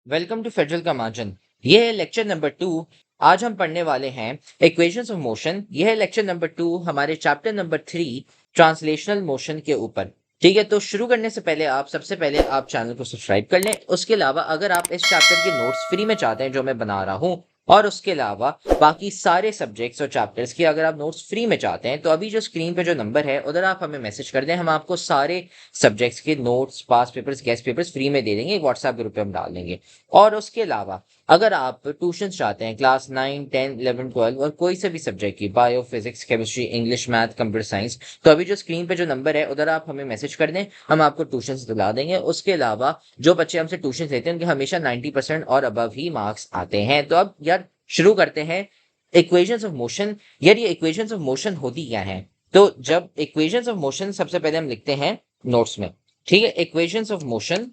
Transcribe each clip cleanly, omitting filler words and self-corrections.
Welcome to federal का margin. यह है लेक्चर नंबर 2। आज हम पढ़ने वाले हैं इक्वेशंस ऑफ मोशन। यह है लेक्चर नंबर 2 हमारे चैप्टर नंबर 3 ट्रांसलेशनल मोशन के ऊपर। ठीक है, तो शुरू करने से पहले सबसे पहले आप चैनल को सब्सक्राइब कर लें। उसके अलावा अगर आप इस चैप्टर के नोट्स फ्री में चाहते हैं जो मैं बना रहा हूँ, और उसके अलावा बाकी सारे सब्जेक्ट्स और चैप्टर्स की अगर आप नोट्स फ्री में चाहते हैं, तो अभी जो स्क्रीन पे जो नंबर है उधर आप हमें मैसेज कर दें। हम आपको सारे सब्जेक्ट्स के नोट्स, पास पेपर्स, गेस्ट पेपर्स फ्री में दे देंगे। एक व्हाट्सएप ग्रुप पे हम डाल देंगे। और उसके अलावा अगर आप ट्यूशन चाहते हैं क्लास 9, 10, 11, 12 और कोई से भी सब्जेक्ट की, bio, physics, chemistry, English, math, computer science, तो अभी जो स्क्रीन पे जो नंबर है उधर आप हमें मैसेज कर दें। हम आपको ट्यूशन दिला देंगे। उसके अलावा जो बच्चे हमसे ट्यूशन लेते हैं उनके हमेशा 90% और अबव ही मार्क्स आते हैं। तो अब यार शुरू करते हैं इक्वेशंस ऑफ मोशन। यार ये इक्वेशंस ऑफ मोशन होती क्या है? तो जब इक्वेशंस ऑफ मोशन सबसे पहले हम लिखते हैं नोट्स में। ठीक है, इक्वेशंस ऑफ मोशन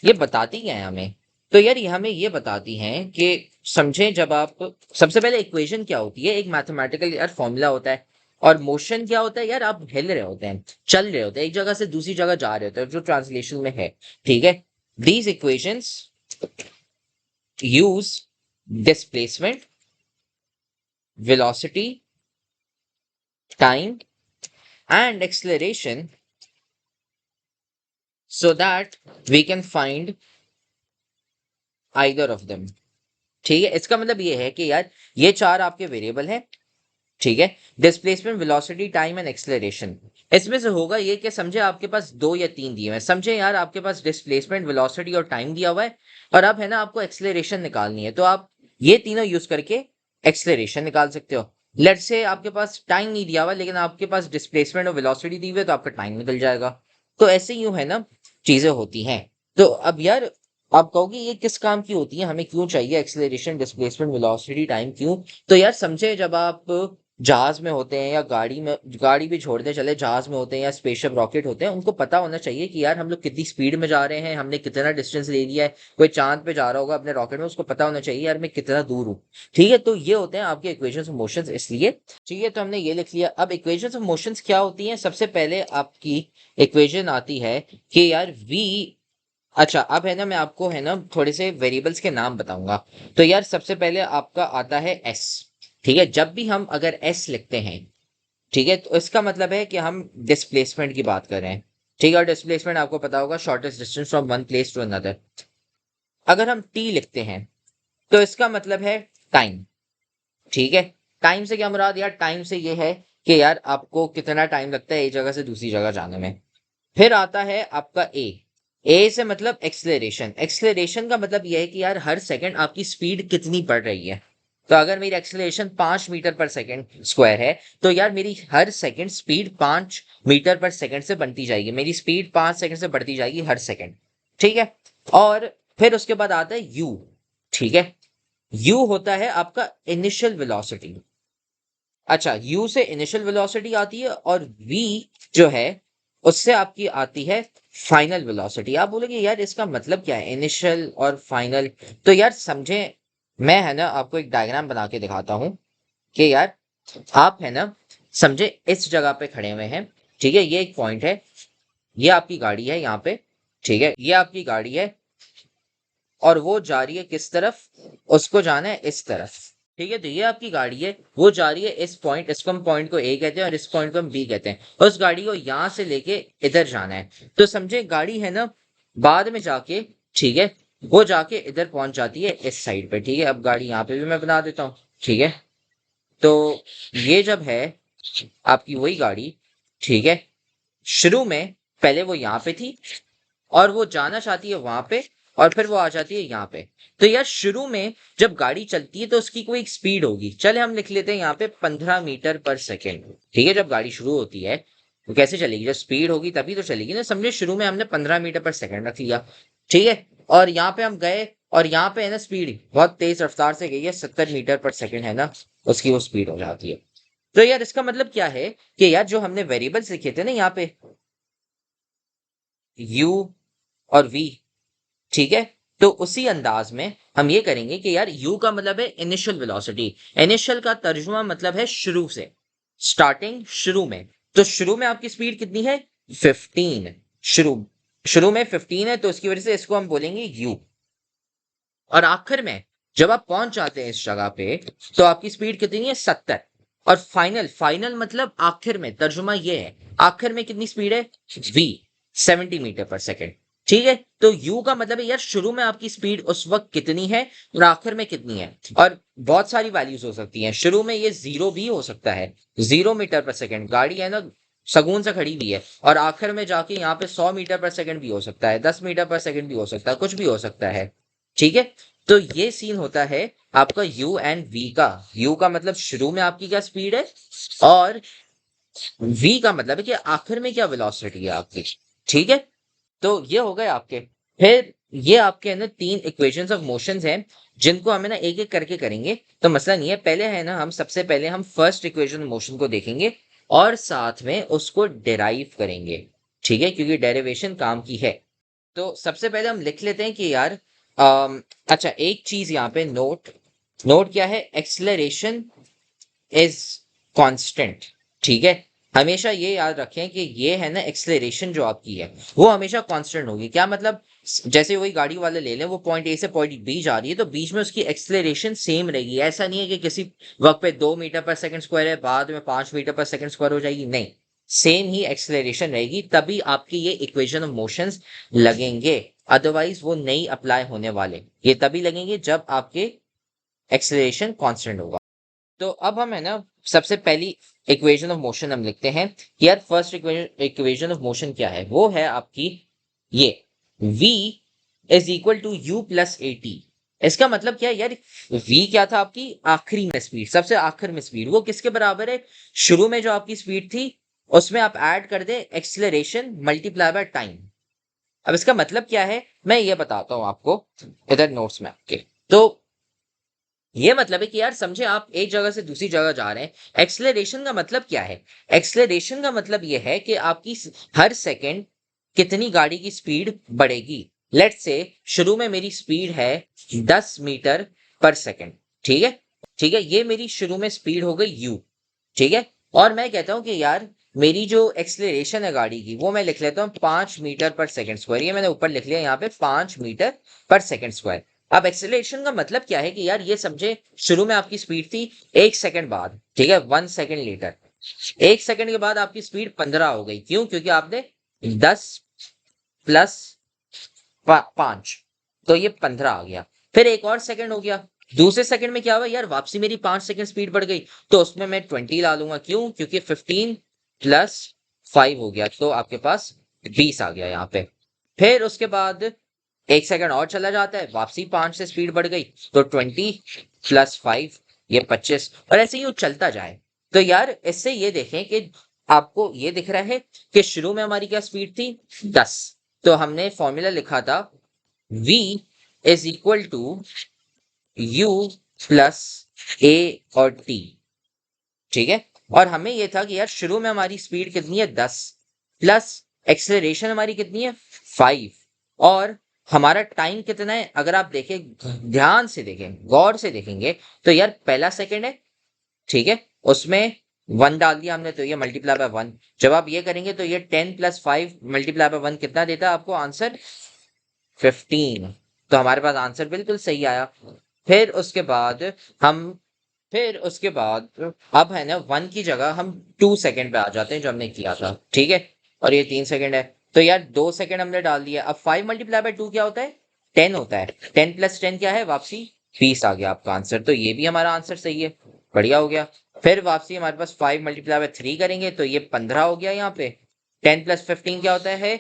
ये बताती क्या है हमें? तो यार ये हमें ये बताती हैं कि समझें, जब आप सबसे पहले इक्वेशन क्या होती है, एक मैथमेटिकल यार फॉर्मूला होता है। और मोशन क्या होता है यार? आप हिल रहे होते हैं, चल रहे होते हैं, एक जगह से दूसरी जगह जा रहे होते हैं, जो ट्रांसलेशन में है। ठीक है, these equations use displacement, velocity, time and acceleration so that we can find either of them। ठीक है, इसका मतलब ये है कि यार ये चार आपके वेरिएबल हैं। ठीक है, displacement, velocity, time and acceleration. इसमें से होगा ये कि समझे आपके पास 2 या 3 दिए हुए हैं। समझे यार आपके पास डिस्प्लेसमेंट, वेलोसिटी और टाइम दिया हुआ है, और अब है ना आपको एक्सेलरेशन निकालनी है। तो आप ये तीनों यूज करके एक्सेलरेशन निकाल सकते हो। लेट्स से आपके पास टाइम नहीं दिया हुआ, लेकिन आपके पास डिस्प्लेसमेंट और वेलोसिटी दी हुई है, तो आपका टाइम निकल जाएगा। तो ऐसे यूं है ना चीजें होती हैं। तो अब यार आप कहोगे ये किस काम की होती है, हमें क्यों चाहिए एक्सेलरेशन, डिस्प्लेसमेंट, वेलोसिटी, टाइम, क्यों? तो यार समझे, जब आप जहाज में होते हैं या गाड़ी में, गाड़ी भी छोड़ दे चले, जहाज में होते हैं या स्पेसशिप रॉकेट होते हैं, उनको पता होना चाहिए कि यार हम लोग कितनी स्पीड में जा रहे हैं, हमने कितना डिस्टेंस ले लिया है। कोई चांद पे जा रहा होगा अपने रॉकेट में, उसको पता होना चाहिए यार मैं कितना दूर हूँ। ठीक है, तो ये होते हैं आपके इक्वेशंस ऑफ मोशंस। इसलिए ठीक है, तो हमने ये लिख लिया। अब इक्वेशंस ऑफ मोशंस क्या होती हैं? सबसे पहले आपकी इक्वेशन आती है कि यार v। अच्छा, अब है ना मैं आपको है ना थोड़े से वेरिएबल्स के नाम बताऊंगा। तो यार सबसे पहले आपका आता है s। ठीक है, जब भी हम अगर s लिखते हैं, ठीक है, तो इसका मतलब है कि हम डिस्प्लेसमेंट की बात कर रहे हैं। ठीक है, और डिस्प्लेसमेंट आपको पता होगा, shortest distance from one place to another. अगर हम t लिखते हैं तो इसका मतलब है टाइम। ठीक है, टाइम से क्या मुराद? यार टाइम से ये है कि यार आपको कितना टाइम लगता है एक जगह से दूसरी जगह जाने में। फिर आता है आपका ए से मतलब एक्सेलरेशन। एक्सेलरेशन का मतलब यह है कि यार हर सेकंड आपकी स्पीड कितनी बढ़ रही है। तो अगर मेरी एक्सेलरेशन 5 मीटर पर सेकंड स्क्वायर है, तो यार मेरी हर सेकंड स्पीड 5 मीटर पर सेकंड से बनती जाएगी। मेरी स्पीड 5 सेकंड से बढ़ती जाएगी हर सेकंड। ठीक है, और फिर उसके बाद आता है यू। ठीक है, यू होता है आपका इनिशियल वेलोसिटी। अच्छा, u से इनिशियल वेलोसिटी आती है, और v जो है उससे आपकी आती है फाइनल वेलोसिटी। आप बोलोगे यार इसका मतलब क्या है, इनिशियल और फाइनल? तो यार समझे, मैं है ना आपको एक डायग्राम बना के दिखाता हूं कि यार आप है ना समझे इस जगह पे खड़े हुए हैं। ठीक है, ये एक पॉइंट है, ये आपकी गाड़ी है यहाँ पे। ठीक है, ये आपकी गाड़ी है, और वो जा रही है किस तरफ? उसको जाना है इस तरफ। ठीक है, तो ये आपकी गाड़ी है, वो जा रही है इस पॉइंट, इसको हम पॉइंट को ए कहते हैं और इस पॉइंट को हम बी कहते हैं। उस गाड़ी को यहां से लेके इधर जाना है। तो समझे गाड़ी है ना बाद में जाके, ठीक है, वो जाके इधर पहुंच जाती है इस साइड पे। ठीक है, अब गाड़ी यहाँ पे भी मैं बना देता हूँ। ठीक है, तो ये जब है आपकी वही गाड़ी, ठीक है, शुरू में पहले वो यहाँ पे थी, और वो जाना चाहती है वहां पे, और फिर वो आ जाती है यहाँ पे। तो यार शुरू में जब गाड़ी चलती है तो उसकी कोई एक स्पीड होगी। चले हम लिख लेते हैं यहाँ पे 15 मीटर पर सेकेंड। ठीक है, जब गाड़ी शुरू होती है तो कैसे चलेगी? जब स्पीड होगी तभी तो चलेगी ना। समझे शुरू में हमने 15 मीटर पर सेकेंड रख लिया। ठीक है, और यहाँ पे हम गए, और यहाँ पे है ना स्पीड बहुत तेज रफ्तार से गई है, 70 मीटर पर सेकेंड है ना उसकी वो स्पीड हो जाती है। तो यार इसका मतलब क्या है कि यार जो हमने वेरिएबल्स लिखे थे ना यहाँ पे, u और v, ठीक है, तो उसी अंदाज में हम ये करेंगे कि यार u का मतलब है इनिशियल वेलोसिटी। इनिशियल का तर्जुमा मतलब है शुरू से, स्टार्टिंग, शुरू में। तो शुरू में आपकी स्पीड कितनी है? 15। शुरू शुरू में 15 है, तो इसकी वजह से इसको हम बोलेंगे u। और आखिर में जब आप पहुंच जाते हैं इस जगह पे तो आपकी स्पीड कितनी है 70। और फाइनल फाइनल मतलब आखिर में तर्जुमा ये है आखिर में कितनी स्पीड है v 70 मीटर पर सेकेंड। ठीक है, तो u का मतलब है यार शुरू में आपकी स्पीड उस वक्त कितनी है और आखिर में कितनी है। और बहुत सारी वैल्यूज हो सकती हैं, शुरू में ये 0 भी हो सकता है, 0 मीटर पर सेकेंड गाड़ी है ना सगुन से खड़ी हुई है, और आखिर में जाके यहाँ पे 100 मीटर पर सेकंड भी हो सकता है, 10 मीटर पर सेकंड भी हो सकता है, कुछ भी हो सकता है। ठीक है, तो ये सीन होता है आपका u एंड v का। u का मतलब शुरू में आपकी क्या स्पीड है और v का मतलब है कि आखिर में क्या वेलोसिटी है आपकी। ठीक है, तो ये हो गए आपके। फिर ये आपके है ना 3 इक्वेशंस ऑफ मोशंस हैं जिनको हमें ना एक एक करके करेंगे, तो मसला नहीं है। पहले है ना हम सबसे पहले हम फर्स्ट इक्वेशन मोशन को देखेंगे और साथ में उसको डेराइव करेंगे। ठीक है, क्योंकि डेरिवेशन काम की है। तो सबसे पहले हम लिख लेते हैं कि यार अच्छा एक चीज यहाँ पे नोट नोट क्या है, एक्सेलरेशन इज कांस्टेंट। ठीक है, हमेशा ये याद रखें कि ये है ना एक्सेलरेशन जो आपकी है वो हमेशा कांस्टेंट होगी। क्या मतलब, जैसे वही गाड़ी वाले ले लें, वो पॉइंट ए से पॉइंट बी जा रही है तो बीच में उसकी एक्सेलरेशन सेम रहेगी। ऐसा नहीं है कि किसी वक्त पे 2 मीटर पर सेकंड स्क्वायर है बाद में 5 मीटर पर सेकंड स्क्वायर हो जाएगी, नहीं, सेम ही एक्सेलरेशन रहेगी, तभी आपकी ये इक्वेशन ऑफ मोशंस लगेंगे। अदरवाइज वो नहीं अप्लाई होने वाले, ये तभी लगेंगे जब आपके एक्सेलरेशन कांस्टेंट होगा। तो अब हम है ना सबसे पहली इक्वेशन ऑफ मोशन हम लिखते हैं कि यार फर्स्ट इक्वेशन ऑफ मोशन क्या है, वो है आपकी ये v is equal to u plus A T. इसका मतलब क्या है यार, v क्या था आपकी आखिरी में स्पीड, सबसे आखिर में स्पीड, वो किसके बराबर है, शुरू में जो आपकी स्पीड थी उसमें आप ऐड कर दे एक्सिलरेशन मल्टीप्लाई बाय टाइम। अब इसका मतलब क्या है मैं ये बताता हूं आपको इधर नोट्स में आपके। तो ये मतलब है कि यार समझे आप एक जगह से दूसरी जगह जा रहे हैं, एक्सेलरेशन का मतलब क्या है, एक्सेलरेशन का मतलब ये है कि आपकी हर सेकंड कितनी गाड़ी की स्पीड बढ़ेगी। लेट्स से शुरू में मेरी स्पीड है 10 मीटर पर सेकंड। ठीक है, ठीक है, ये मेरी शुरू में स्पीड हो गई u। ठीक है, और मैं कहता हूं कि यार मेरी जो एक्सेलरेशन है गाड़ी की वो मैं लिख लेता हूँ 5 मीटर पर सेकंड स्क्वायर, ये मैंने ऊपर लिख लिया यहाँ पे 5 मीटर पर सेकंड स्क्वायर। अब एक्सेलरेशन का मतलब क्या है कि यार ये समझे शुरू में आपकी स्पीड थी 1 सेकंड बाद, ठीक है 1 सेकंड लेटर, 1 सेकंड के बाद आपकी स्पीड 15 हो गई। क्यों, क्योंकि आपने 10 प्लस 5, तो ये 15 आ गया। फिर एक और सेकंड हो गया, दूसरे सेकंड में क्या हुआ यार, वापसी मेरी 5 सेकंड स्पीड बढ़ गई, तो उसमें मैं 20 ला लूंगा। क्यों, क्योंकि 15 प्लस 5 हो गया, तो आपके पास 20 आ गया यहाँ पे। फिर उसके बाद 1 सेकंड और चला जाता है, वापसी 5 से स्पीड बढ़ गई, तो 20 प्लस 5 ये 25, और ऐसे ही चलता जाए। तो यार इससे ये देखें कि आपको ये दिख रहा है कि शुरू में हमारी क्या स्पीड थी 10, तो हमने फॉर्मूला लिखा था v is equal to u plus A और t। ठीक है, और हमें यह था कि यार शुरू में हमारी स्पीड कितनी है 10 प्लस एक्सेलरेशन हमारी कितनी है 5, और हमारा टाइम कितना है, अगर आप देखें ध्यान से देखें गौर से देखेंगे तो यार पहला सेकंड है, ठीक है, उसमें 1 डाल दिया हमने तो ये मल्टीप्लाई बाय 1। जब आप ये करेंगे तो ये 10 प्लस 5 मल्टीप्लाई बाय 1 कितना देता है आपको आंसर 15। तो हमारे पास आंसर बिल्कुल सही आया। फिर उसके बाद हम फिर उसके बाद अब है ना 1 की जगह हम 2 सेकंड पे आ जाते हैं जो हमने किया था। ठीक है, और ये 3 सेकंड है, तो यार 2 सेकंड हमने डाल दिया। अब 5 मल्टीप्लाई बाय 2 क्या होता है 10 होता है, 10 प्लस 10 क्या है वापसी 20 आ गया आपका आंसर, तो ये भी हमारा आंसर सही है, बढ़िया हो गया। फिर वापसी हमारे पास 5 मल्टीप्लाई बाय 3 करेंगे तो ये 15 हो गया यहाँ पे, 10 प्लस 15 क्या होता है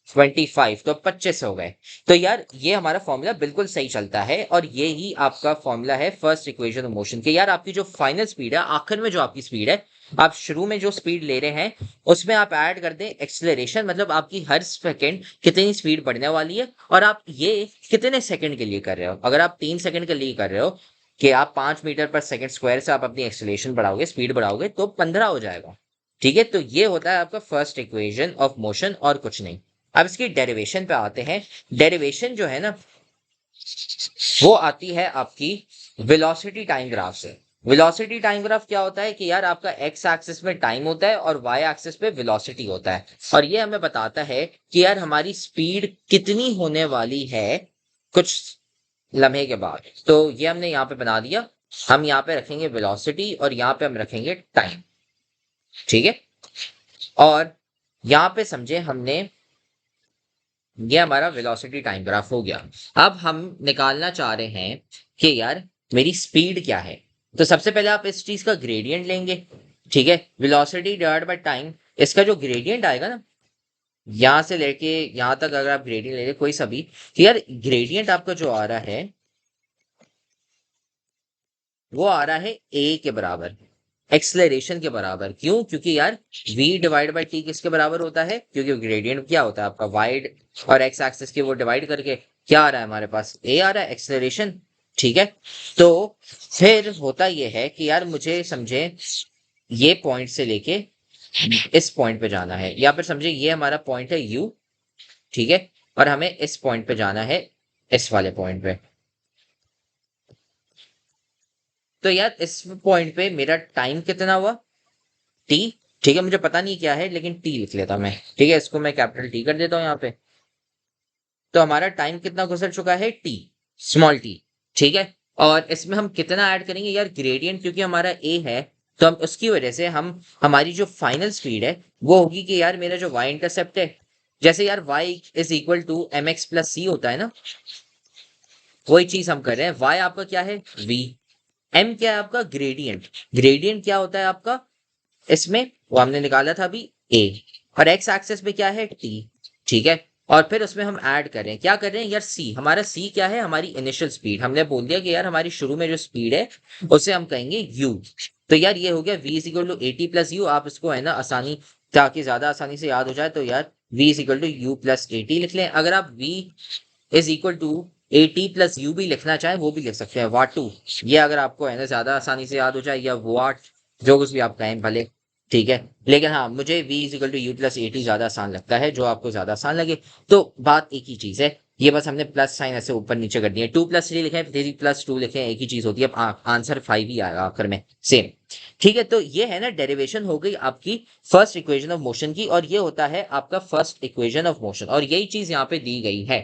25, तो 25 हो गए। तो यार ये हमारा फॉर्मूला बिल्कुल सही चलता है, और ये ही आपका फॉर्मूला है फर्स्ट इक्वेशन ऑफ मोशन के। यार आपकी जो फाइनल स्पीड है, आखिर में जो आपकी स्पीड है, आप शुरू में जो स्पीड ले रहे हैं उसमें आप ऐड कर दें एक्सेलरेशन, मतलब आपकी हर सेकंड कितनी स्पीड बढ़ने वाली है, और आप ये कितने सेकंड के लिए कर रहे हो। अगर आप 3 सेकंड के लिए कर रहे हो कि आप 5 मीटर पर सेकंड स्क्वायर से आप अपनी एक्सेलरेशन बढ़ाओगे, स्पीड बढ़ाओगे, तो 15 हो जाएगा। ठीक है, तो ये होता है आपका फर्स्ट इक्वेशन ऑफ मोशन और कुछ नहीं। अब इसकी डेरिवेशन पे आते हैं। डेरिवेशन जो है ना वो आती है आपकी वेलोसिटी टाइम ग्राफ से। वेलोसिटी टाइम ग्राफ क्या होता है कि यार आपका एक्स एक्सिस में टाइम होता है और वाई एक्सिस पे वेलोसिटी होता है, और ये हमें बताता है कि यार हमारी स्पीड कितनी होने वाली है कुछ लम्हे के बाद। तो ये हमने यहाँ पे बना दिया। हम यहाँ पे रखेंगे वेलोसिटी और यहाँ पे हम रखेंगे टाइम। ठीक है, और यहाँ पे समझे हमने, ये हमारा वेलोसिटी टाइम ग्राफ हो गया। अब हम निकालना चाह रहे हैं कि यार मेरी स्पीड क्या है। तो सबसे पहले आप इस चीज का ग्रेडियंट लेंगे। ठीक है, वेलोसिटी डिवाइड बाय टाइम, इसका जो ग्रेडियंट आएगा ना, यहाँ से लेके यहाँ तक अगर आप ग्रेडियंट ले कोई सा भी, तो यार ग्रेडियंट आपका जो आ रहा है वो आ रहा है ए के बराबर, एक्सलेरेशन के बराबर। क्यों? क्योंकि यार v डिवाइड बाई टी किसके बराबर होता है? क्योंकि ग्रेडियंट क्या होता है आपका, वाइड और एक्स एक्सिस के वो डिवाइड करके क्या आ रहा है हमारे पास, ए आ रहा है, एक्सलेरेशन। ठीक है, तो फिर होता ये है कि यार मुझे समझे ये पॉइंट से लेके इस पॉइंट पे जाना है, या फिर समझे ये हमारा पॉइंट है यू। ठीक है, और हमें इस पॉइंट पे जाना है, इस वाले पॉइंट पे। तो यार इस पॉइंट पे मेरा टाइम कितना हुआ, टी। ठीक है, मुझे पता नहीं क्या है लेकिन टी लिख लेता मैं। ठीक है, इसको मैं कैपिटल टी कर देता हूँ यहाँ पे। तो हमारा टाइम कितना गुजर चुका है, टी, स्मॉल टी। ठीक है, और इसमें हम कितना ऐड करेंगे यार, ग्रेडियंट क्योंकि हमारा ए है, तो हम उसकी वजह से हम हमारी जो फाइनल स्पीड है वो होगी कि यार मेरा जो वाई इंटरसेप्ट है, जैसे यार Y is equal to M X plus C होता है ना, वही चीज हम कर रहे हैं। वाई आपका क्या है, वी। एम क्या है आपका, ग्रेडियंट। ग्रेडियंट क्या होता है आपका इसमें, वो हमने निकाला था अभी, ए। और एक्स एक्सेस पे क्या है, टी। ठीक है, और फिर उसमें हम ऐड कर रहे हैं, क्या कर रहे हैं यार, सी। हमारा सी क्या है, हमारी इनिशियल स्पीड। हमने बोल दिया कि यार हमारी शुरू में जो स्पीड है उसे हम कहेंगे यू। तो यार ये हो गया v is equal to A T plus U. आप इसको है ना आसानी, ताकि ज्यादा आसानी से याद हो जाए, तो यार v is equal to U plus A T लिख लें। अगर आप v is equal to A T plus U भी लिखना चाहें वो भी लिख सकते हैं, वाट टू। ये अगर आपको है ना ज्यादा आसानी से याद हो जाए, या वाट, जो कुछ भी आप कहें भले। ठीक है, लेकिन हाँ मुझे v is equal to U plus A T ज्यादा आसान लगता है, जो आपको ज्यादा आसान लगे। तो बात एक ही चीज है, ये बस हमने प्लस साइन ऐसे ऊपर नीचे कर दिया। 2+3 लिखे, 3+2 लिखे, एक ही चीज होती है। अब आंसर 5 ही आएगा आखिर में, सेम। ठीक है, तो ये है ना डेरिवेशन हो गई आपकी फर्स्ट इक्वेशन ऑफ मोशन की, और ये होता है आपका फर्स्ट इक्वेशन ऑफ मोशन, और यही चीज यहाँ पे दी गई है।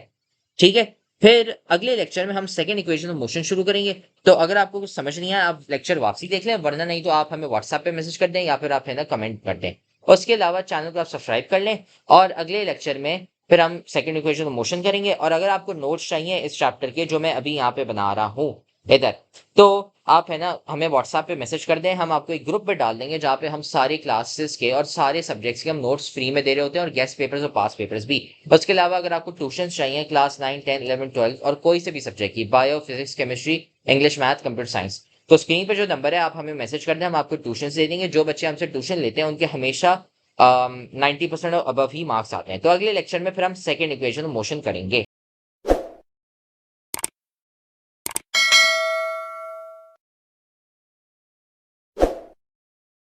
ठीक है, फिर अगले लेक्चर में हम सेकंड इक्वेशन ऑफ मोशन शुरू करेंगे। तो अगर आपको कुछ समझ नहीं आया, आप लेक्चर वापसी देख लें, वरना नहीं तो आप हमें व्हाट्सएप पे मैसेज कर दें, या फिर आप है ना कमेंट कर दें। उसके अलावा चैनल को आप सब्सक्राइब कर लें, और अगले लेक्चर में फिर हम सेकंड इक्वेशन ऑफ मोशन करेंगे। और अगर आपको नोट्स चाहिए इस चैप्टर के, जो मैं अभी यहाँ पे बना रहा हूँ इधर, तो आप है ना हमें व्हाट्सएप पे मैसेज कर दें, हम आपको एक ग्रुप पे डाल देंगे जहाँ पे हम सारे क्लासेस के और सारे सब्जेक्ट्स के हम नोट्स फ्री में दे रहे होते हैं, और गेस्ट पेपर्स और पास पेपर्स भी। उसके अलावा अगर आपको ट्यूशन चाहिए क्लास 9, 10, 11, 12 और कोई से भी सब्जेक्ट की, bio, physics, chemistry, English, math, computer science, तो स्क्रीन पे जो नंबर है आप हमें मैसेज कर दें, हम आपको ट्यूशन दे देंगे। जो बच्चे हमसे ट्यूशन लेते हैं उनके हमेशा 90% और अबव ही मार्क्स आते हैं। तो अगले लेक्चर में फिर हम सेकंड इक्वेशन मोशन करेंगे।